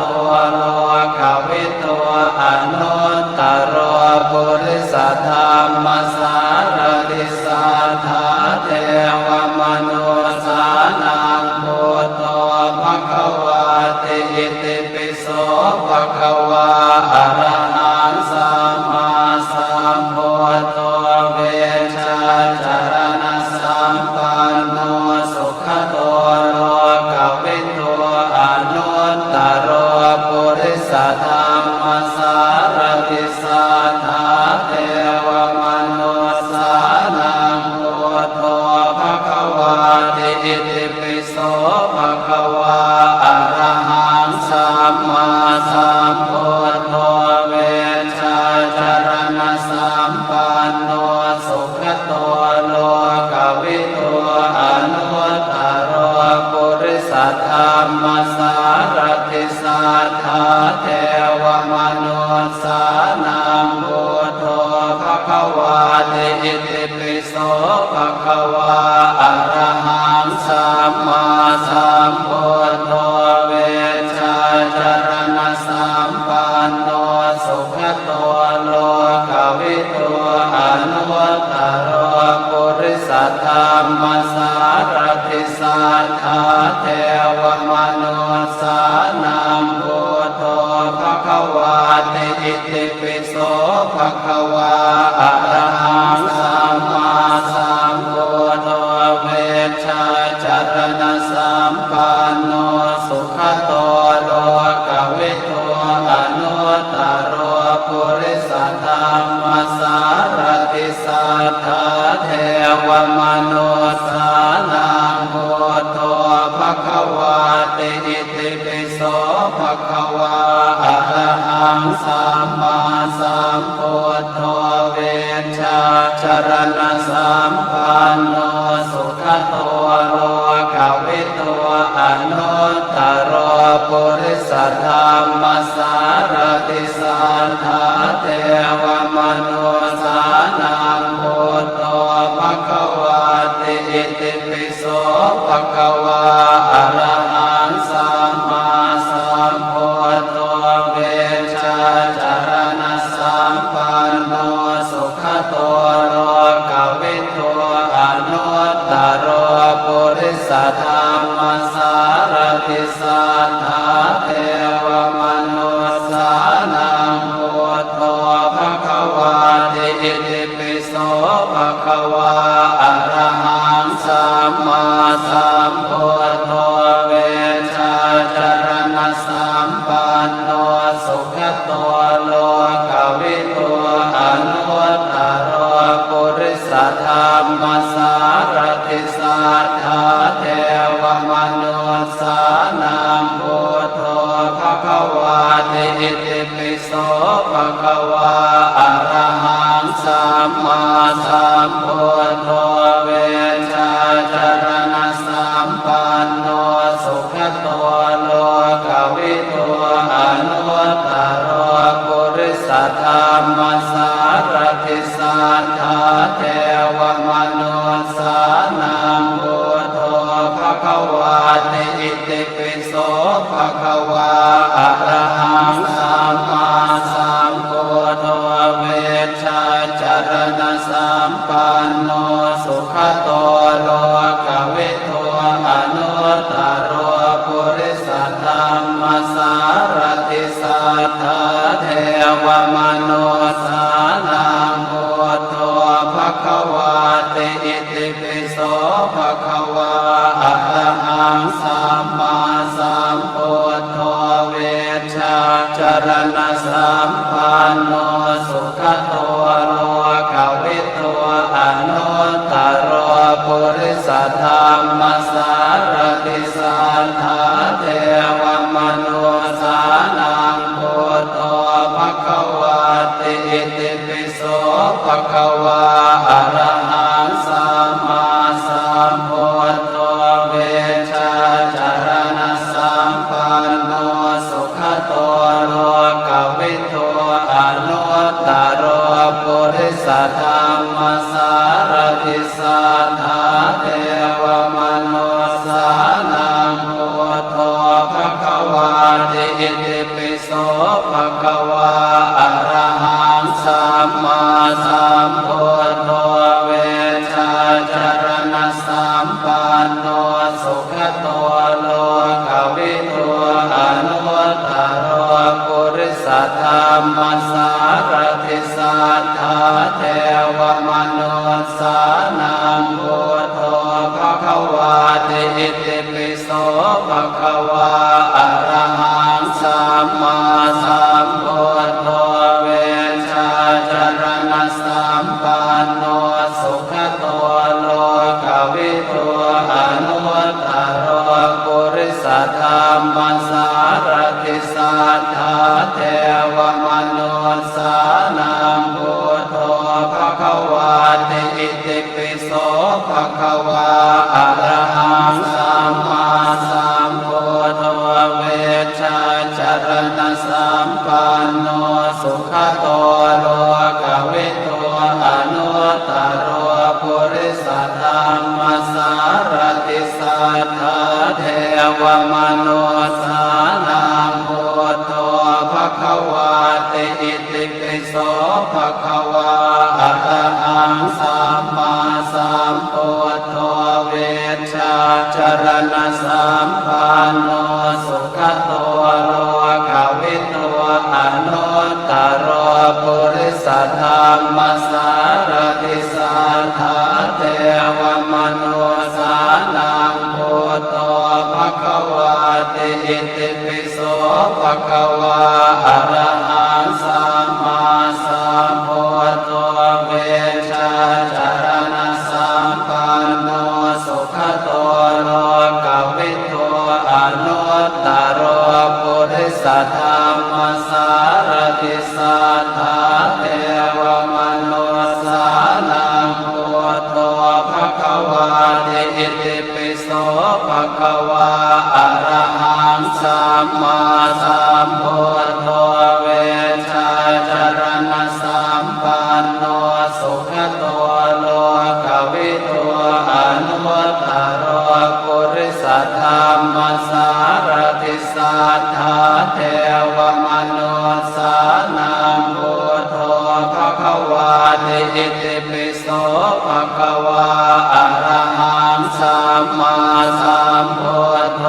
โลกวิทูอนุตตรปุริสธรรมสารติสัทธาเทวมนุสานังพุทโธภควาติอิติปิโสภควาอะระหังสัมมาสัมพุทโธเวชาจารณะสัมปันโนสุขโตโลกวิทูอนุต อิติปิโสภะคะวาอะระหังสัมมาสัมพุทโธเวชชาจารณะสัมปันโนสุขโตโลกวิทูอนุตตรปุริสธรรมสารติสัทธาเทวมนุสสานังพุทโธภะคะวาติอิติปิโสภะคะวาอะระหังสัมมาสัมพุทโธเวชชาจารณะสัมปันโนสุขโตโลกวิทูอนุตตรปุริสธรรมสารติสัทธาเทวมนุสสานังพุทโธภะคะวาติอิติปิโสภะคะวาอะระหังสัมมาสัมพุทโธเวชชาจารณะสัมปันโนสุขโตโลกวิทูอนุตตรปุริสธรรมสารติสัทธาเทวมนุสสานังพุทโธภะคะวาติอิติปิโสภะคะวาอะระหังสัมมาสัมพุทโธเวชชาจารณะสัมปันโนสุขโตโลกวิทูอนุตตรปุริสธรรมสารติสัทธาเทวมนุสสานังพุทโธภะคะวาติอิติปิโสภะคะวาอะระหังสัมมาสัมพุทโธเวชชาจารณะสัมปันโนสุขโตโลกวิทูอนุตตรปุริสธรรมสารติสัทธาเทวมนุสสานังพุทโธภะคะวาติอิติปิโสภะคะวาอะระหังสัมมาสัมพุทโธเวชชาจารณะสัมปันโนสุขโตโลกวิทูอนุตตรปุริสธรรมสารติสัทธาเทวมนุสสานังพุทโธภะคะวาติอิติปิโสภะคะวาอะระหังสัมมาสัมพุทโธเวชชาจารณะสัมปันโนสุขโตโลกวิทูอนุตตรปุริสธรรมสารติสัทธาเทวมนุสสานังพุทโธภะคะวาติอิติปิโสภะคะวาอะระหังสัมมาสัมพุทโธเวชชาจารณะสัมปันโนสุขโตโลกวิทูอนุตตรปุริสธรรมสารติสัทธาเทวมนุสสานังพุทโธภะคะวาติอิติปิโสภะคะวาอะระหังสัมมาสัมพุทโธเวชชาจารณะสัมปันโนสุขโตโลกวิทูอนุตตรปุริสธรรมสารติสัทธาเทวมนุสสานังพุทโธภะคะวาติอิติปิโสภะคะวาอะระหังสัมมาสัมพุทโธเวชชาจารณะสัมปันโนสุขโตโลกวิทูอนุตตรปุริสธรรมสารติสัทธาเทวมนุสสานังพุทโธภะคะวาติอิติปิโสภะคะวาอะระหังสัมมาสัมพุทโธเวชชาจารณะสัมปันโนสุขโตโลกวิทูอนุตตรปุริสธรรมสารติสัทธาเทวมนุสสานังพุทโธภะคะวาติอิติปิโสภะคะวาอะระหังสัมมาสัมพุทโธเวชชาจารณะสัมปันโนสุขโตโลกวิทูอนุต วาอะระหังสัมมาสัมพุทโธเวชชาจารณะสัมปันโนสุขโตโลกวิทูอนุตตรปุริสธรรมสารติสัทธาเทวมนุสสานังพุทโธภควาติอิติปิโสภควาอะระหังสัมมาสัมพุทโธเวชชาจารณะสัมปันโนสุขโตโลกวิทูอนุตตรปุริสธรรมสารติสัทธาเทวมนุสสานังพุทโธภควาติอิติปิโสภควาอะระหังสัมมาสัมพุทโธเวชชาจารณะสัมปันโนสุขโตโลกวิทูอนุตตรปุริสธรรมสารติสัทธาเทวมนุสสานังพุทโธภควาติอิติปิโสภควาอะระหังสัมมาสัมพุทโธเวชชาจารณะสัมปันโนสุขโตโลกวิทูอนุตตรปุริสธรรมสารติสัทธาเทวมนุสสานังพุทโธภควาติอิติปิโสภควาอะระหังสัมมาสัมพุทโธ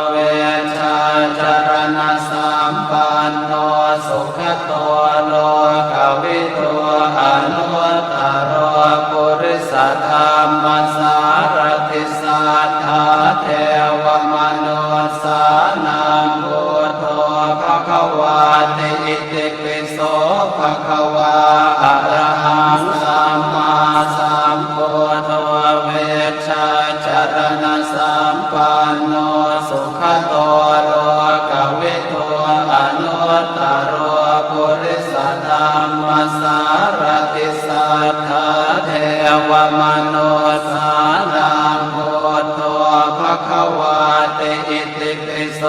เวชชาจารณะสัมปันโนสุขโตโลกวิทูอนุตตรปุริสธรรมสารติสัทธาเทวมนุสสานังพุทโธภควาติอิติปิโสภควาอะระหังสัมมาสัมพุทโธเวชชาจารณะสัมปันโนสุขโตโลกวิทูอนุตตรปุริสธรรมสารติสัทธาเทวมนุสสานังพุทโธภควาติอิติปิโส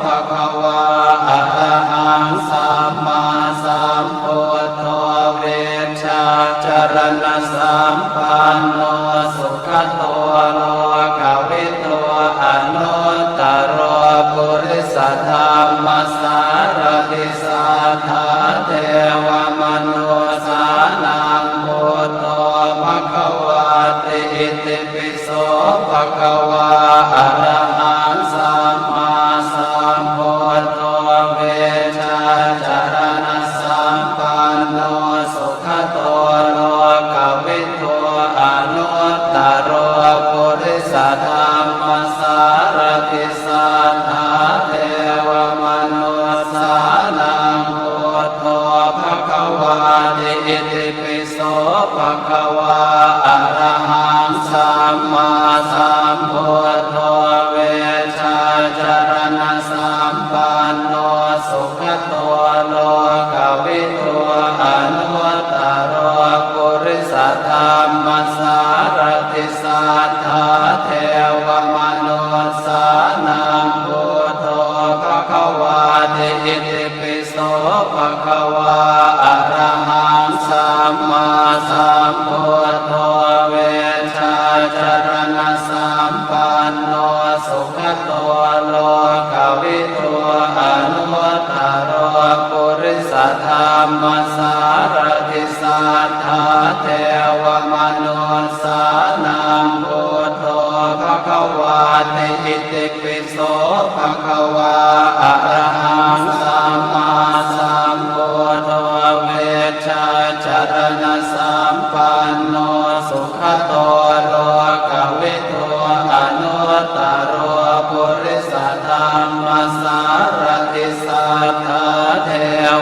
ภควาอะระหังสัมมาสัมพุทโธเวชชาจารณะสัมปันโนสุขโตโลกวิทูอนุตตรปุริสธรรมสารติสัทธาเทวมนุสสานังพุทโธภควาติอิติปิโสภควาอะระหังสัมมาสัมพุทโธเวชชาจารณะสัมปันโนสุขโตโลกวิทูอนุตตรปุริสธรรมสารติสัทธาเทวมนุสสานังพุทโธภควาติอิติปิโสภควาอะระหังสัมมาสัมพุทโธเวชชาจารณะสัมปันโนสุขโตโลกวิทูอนุตตรปุริสธรรมสารติสัทธาเทวมนุสสานังพุทโธภควาติอิติปิโสภควาอะระหังสัมมาสัมพุทโธเวชชาจารณะสัมปันโนสุขโตโลกวิทูอนุตตรปุริสธรรมสารติสัทธาเทวมนุสสานังพุทโธภควาติอิติปิโสภควาอะระหังสัมมาสัมพุทโธเวชชาจารณะสัมปันโนสุขโตโลกวิทูอนุตตรปุริสธรรมสารติสัทธาเท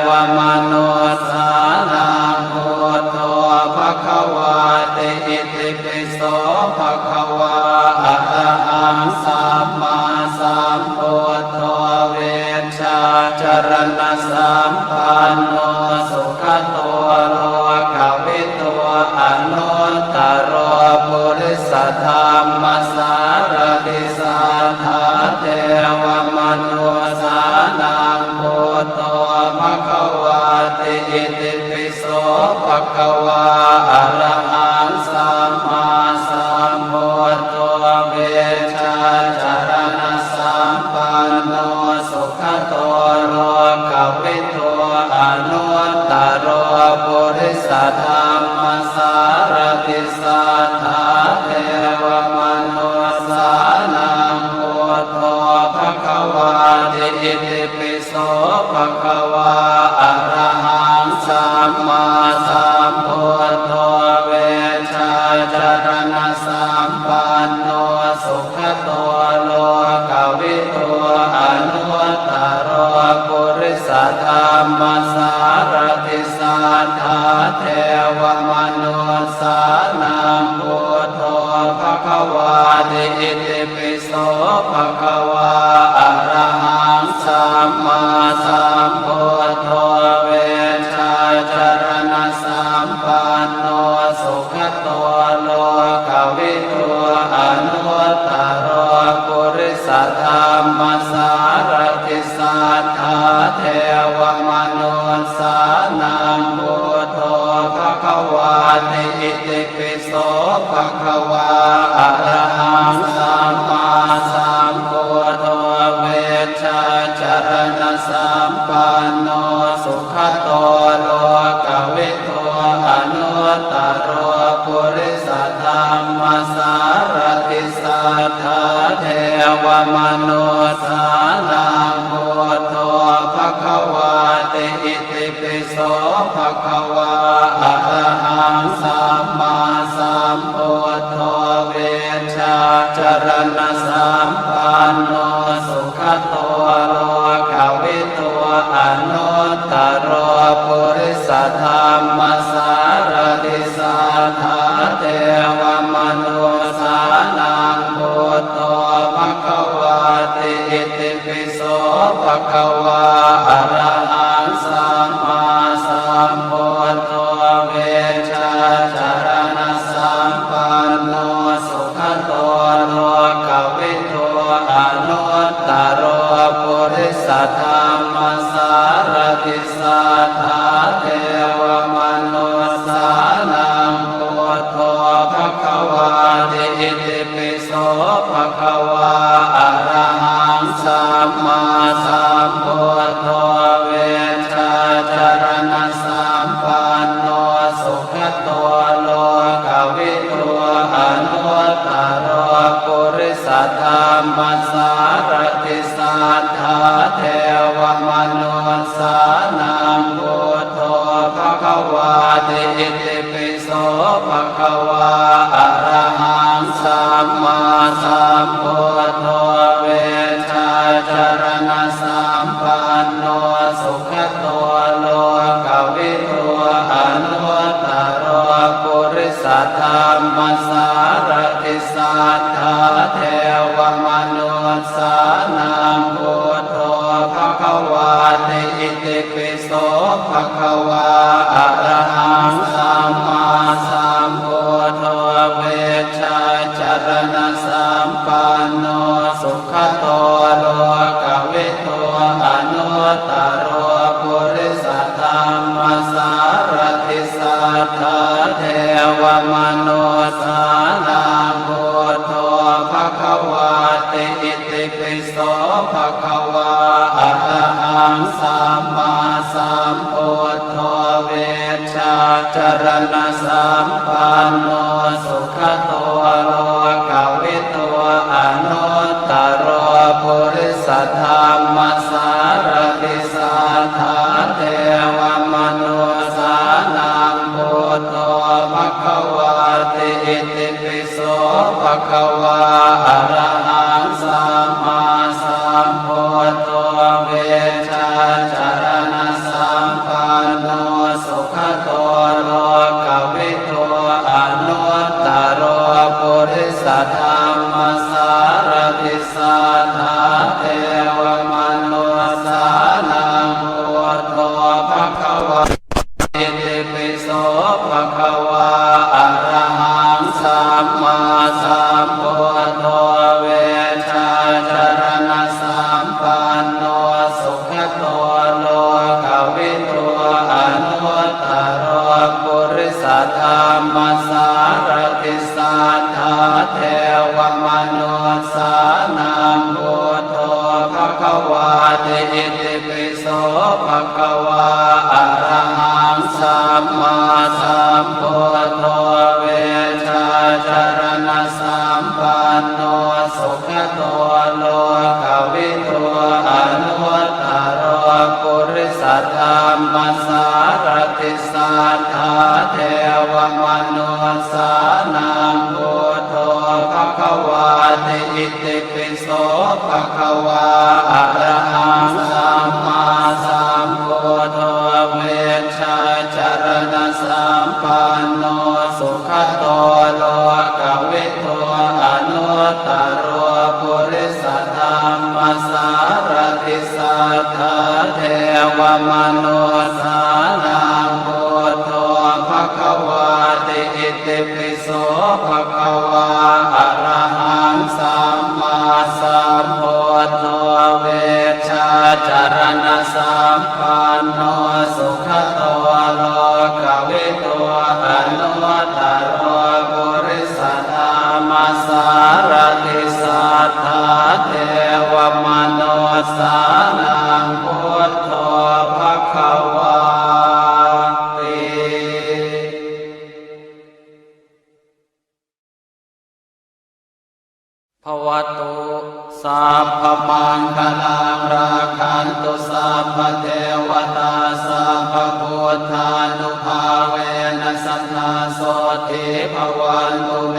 วมนุสสานังพุทโธภควาติอิติปิโสภควาอะระหังสัมมาสัมพุทโธเวชชาจาร มสารติสัทธาเทวมนุสานังพุทโธภควาติอิติปิโสภควาอะระหังสัมมาสัมพุทโธเวชาจารณะสัมปันโนสุขโตโลกวิทูอนุตตรปุริสธรรมสารติสัทธาเทวมนุสานังพุทโธภควาติอิติปิโสภควาอะระหังสัมมาสัมพุทโธเวชาจารณะสัมปันโนสุขโตโลกวิทูอนุตตรปุริสธรรมสารติสัทธาเทวมนุสานังพุทโธภควาติอิติปิโสภควาอะระหังสัมมาสัมพุทโธเวชาจารณะสัมปันโนสุขโตโลกวิทูอนุตตรปุริสธรรมสารติสัทธาเทวมนุสานังพุทโธภควาติอิติปิโสภควาอะระหังสัมมาสัมพุทโธเวชาจารณะสัมปันโนสุขโตโลกวิทูอนุตตรปุริสธรรมสารติสัทธาเทวมนุสานังพุทโธภควาติอิติปิโสภควาอะระหังสัมมาสัมพุทโธเวชาจารณะสัมปันโนสุขโตโลกวิทูอนุตตรปุริสธรรมสารติสัทธาเทวมนุสานังพุทโธภควาติอิติปิโสภควาอะระหังสัมมาสัมพุทโธเวชาจารณะสัมปันโนสุขโตโลกวิทูอนุตตรปุริสธรรมสารติสัทธาเทวมนุสานังพุทโธภควาติอิติปิโสภควาอะระหังสัมมาสัมพุทโธเวชาจารณะสัมปันโนสุขโตโลกวิทูอนุตตรปุริสธรรมสารติสัทธาเทวมนุสานังพุทโธภควาติอิติปิโสภควาอะระหังสัมมาสัมพุทโธเวชาจารณะสัมปันโนสุขโตโลกวิทูอนุตตรปุริสธรรมสารติสัทธาเทวมนุสานังพุทโธภควาติอิติปิโสภควาอะระหังสัมมาสัมพุทโธเวชาจารณะสัมปันโนสุขโตโลกวิทูอนุตตรปุริสธรรมสารติสัทธาเทวมนุสานังพุทโธภควาติอิติปิโสภควาอะระหังสัมมาสัมพุทโธเวชาจารณะสัมปันโนสุขโตโลกวิทูอนุตตรปุริสธรรมสารติสัทธาเทวมนุสานังพุทโธภควาติอิติปิโสภควาอะระหังสัมมาสัมพุทโธเวชาจารณะสัมปันโนสุขโตโลกวิทูอนุตตรปุริสธรรมสารติสัทธาเทวมนุสานังพุทโธภควาอิติปิโสภควาอะระหังสัมมาสัมพุ นุสานังพุทโธภควาติอิติปิโสภควาอะระหังสัมมาสัมพุทโธเวชาจารณะสัมปันโนสุขโตโลกวิทูอนุตตรปุริสธรรมสารติสัทธาเทวมนุสานังพุทโธภควาติอิติปิโสภควาอะระหังสัมมาสัมพุทโธเวชาจารณะสัมปันโนสุขโตโลกวิทูอนุตตรปุริสธรรมสารติสัทธาเทวมนุสานังพุทโธภควาติอิติปิโสภควาอะระหังสัมมาสัมพุทโธเวชาจารณะสัมปันโนสุขโตโลกวิทูอนุตตรปุริสธรรมสารติสัทธาเทวมนุสานังพุทโธภควาติภวตุสัพพมังคลังราคันตุสัพพเทวตาสัพพพุทธานุภาเวนัสสะโสติภวันตุเม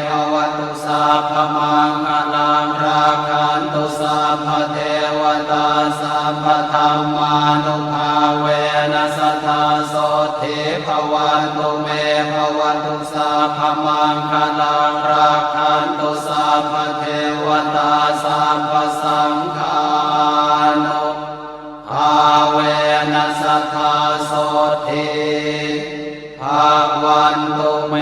ภวตุสัพพมังคลังราคันตุสัพพเทวตาสัพพธรรมานุภาเวนัสสะโสติภวันตุเมภวตุสัพพมังคลังราคันตุสัพพเทวตาสัพพสังฆานุภาเวนัสสะโสติภวันตุเม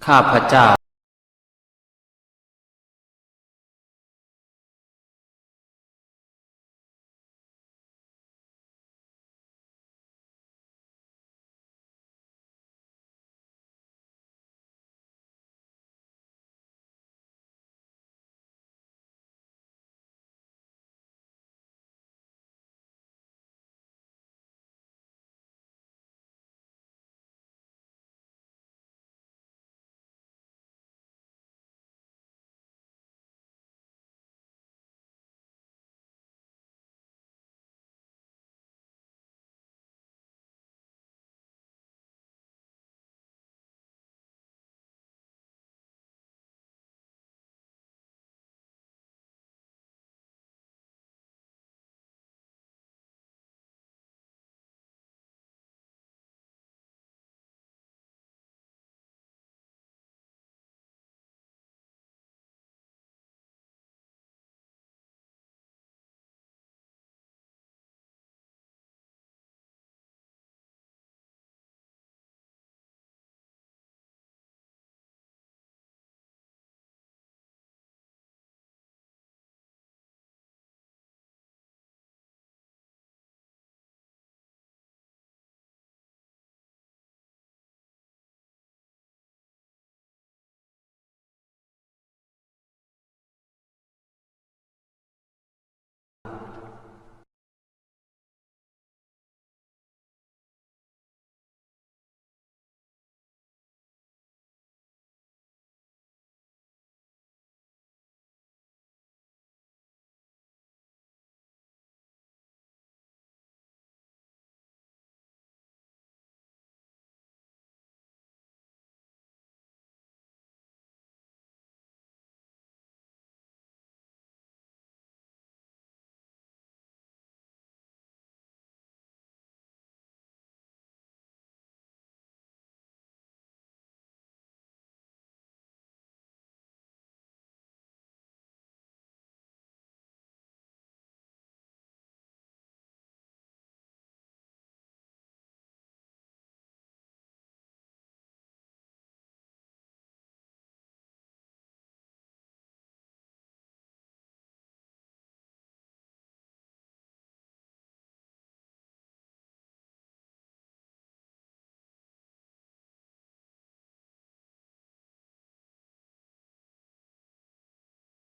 ข้าพเจ้า